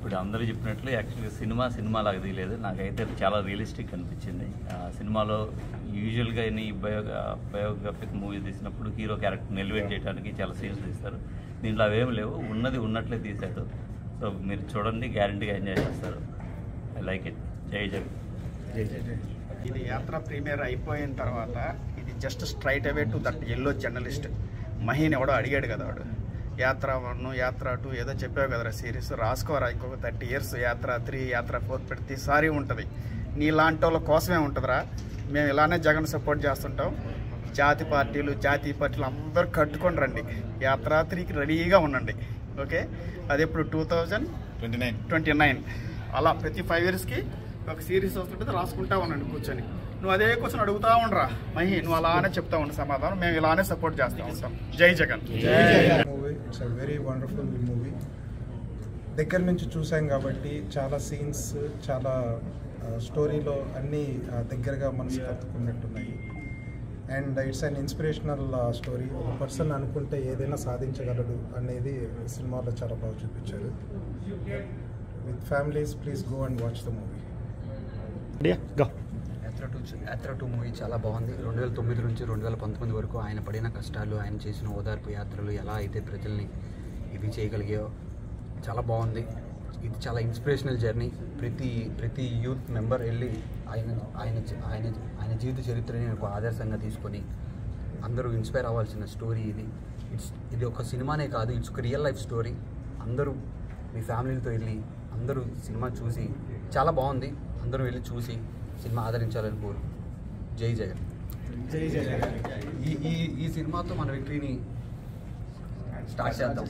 ఇప్పుడు అందరూ చెప్పినట్లు యాక్చువల్గా సినిమా లాగా తీయలేదు. నాకైతే చాలా రియలిస్టిక్ అనిపించింది. సినిమాలో యూజువల్గా ఎన్ని బయోగ్రఫిక్ మూవీ తీసినప్పుడు హీరో క్యారెక్టర్ని ఎలివేట్ చేయడానికి చాలా సీన్స్ తీస్తారు. దీంట్లో అవేం లేవు, ఉన్నది ఉన్నట్లే తీశాడు. సో మీరు చూడండి, గ్యారంటీగా ఎంజాయ్ చేస్తారు. I like it. జై జగన్. జై జగన్. ఇది యాత్ర ప్రీమియర్ అయిపోయిన తర్వాత ఇది just straight away to that yellow journalist Maheen ఎవడో అడిగాడు కదా, వాడు యాత్ర 1 యాత్ర 2 ఏదో చెప్పావు కదరా సిరీస్, రాసుకోరా ఇంకొక 30 years యాత్ర 3 యాత్ర 4 ప్రతిసారి ఉంటుంది. నీలాంటి వాళ్ళ కోసమే ఉంటుందిరా. మేము ఇలానే జగన్ సపోర్ట్ చేస్తుంటాం. జాతీయ పార్టీలు అందరూ కట్టుకొని రండి. యాత్ర 3కి రెడీగా ఉండండి. ఓకే, అది ఎప్పుడు 2029 అలా ప్రతి 5 yearsకి ఒక సిరీస్ వస్తుంటుంది. రాసుకుంటా ఉండండి కూర్చొని. నువ్వు అదే క్వశ్చన్ అడుగుతా ఉండరా మహి, నువ్వు అలానే చెప్తా ఉండు సమాధానం. మేము ఇలానే సపోర్ట్ చేస్తూ ఉంటాం. జై Jagan. Movie it's a very wonderful movie. దగ్గర నుంచి చూసాం కాబట్టి చాలా సీన్స్, చాలా స్టోరీలో అన్నీ దగ్గరగా మనసు కత్తుకున్నట్టున్నాయి. And it's an inspirational story. ఒక పర్సన్ అనుకుంటే ఏదైనా సాధించగలడు అనేది సినిమాలో చాలా బాగా చూపించారు. With families please go and watch the movie. Yatra 2 movie చాలా బాగుంది. 2009 నుంచి 2019 వరకు ఆయన పడిన కష్టాలు, ఆయన చేసిన ఓదార్పు యాత్రలు ఎలా అయితే ప్రజల్ని ఇది చేయగలిగాయో చాలా బాగుంది. ఇది చాలా ఇన్స్పిరేషనల్ జర్నీ. ప్రతి యూత్ మెంబర్ వెళ్ళి ఆయన జీవిత చరిత్రని ఒక ఆదర్శంగా తీసుకొని అందరూ ఇన్స్పైర్ అవ్వాల్సిన స్టోరీ ఇది. ఇది ఒక సినిమానే కాదు, ఇట్స్ ఒక రియల్ లైఫ్ స్టోరీ. అందరూ మీ ఫ్యామిలీలతో వెళ్ళి అందరూ సినిమా చూసి, చాలా బాగుంది, అందరూ వెళ్ళి చూసి సినిమా ఆదరించాలని కోరు. జై జగన్. జై జగన్. ఈ సినిమాతో మన విక్టరీని స్టార్ట్ చేద్దాం.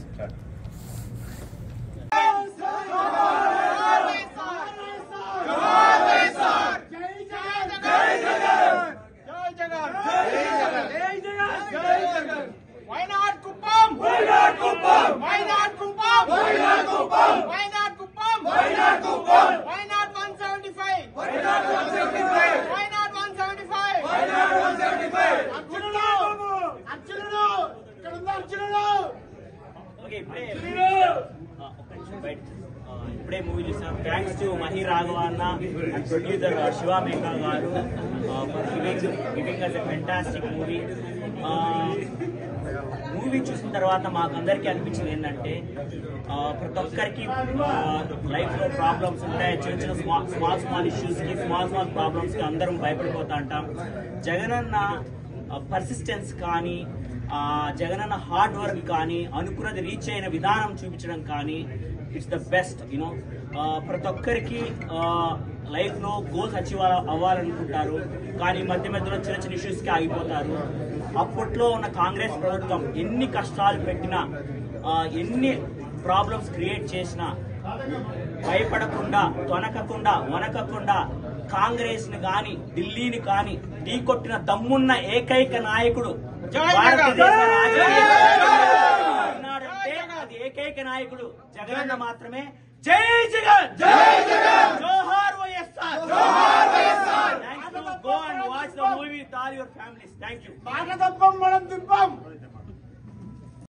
ఇప్పుడే మూవీ చూసాం. థ్యాంక్స్ టు మహి రాఘవ అన్న అండ్ ప్రొడ్యూసర్ శివ మేఘా గారు giving us a fantastic movie. Movie చూసిన తర్వాత మాకందరికీ అనిపించింది ఏంటంటే, ప్రతి ఒక్కరికి లైఫ్లో ప్రాబ్లమ్స్ ఉంటాయి. చిన్న స్మాల్ ఇష్యూస్కి, స్మాల్ ప్రాబ్లమ్స్కి అందరం భయపడిపోతూ ఉంటాం. జగనన్న పర్సిస్టెన్స్ కానీ, జగనన్న హార్డ్ వర్క్ కానీ, అనుకున్నది రీచ్ అయిన విధానం చూపించడం కానీ, ఇట్స్ ద బెస్ట్. యూనో, ప్రతి ఒక్కరికి లైఫ్లో గోల్స్ అచీవ్ అవ్వాలనుకుంటారు, కానీ మధ్యలో చిన్న ఇష్యూస్కి ఆగిపోతారు. అప్పట్లో ఉన్న కాంగ్రెస్ ప్రభుత్వం ఎన్ని కష్టాలు పెట్టినా, ఎన్ని ప్రాబ్లమ్స్ క్రియేట్ చేసినా భయపడకుండా, తొనకకుండా, వనకకుండా కాంగ్రెస్ని కానీ ఢిల్లీని కానీ ఢీకొట్టిన దమ్మున్న ఏకైక నాయకుడు ఉన్నాడంటే అది ఏకైక నాయకుడు జగనన్న మాత్రమే. జై జగన్. జోహార్ YSR. Thanks to go and watch the movie with all your families. Thank you.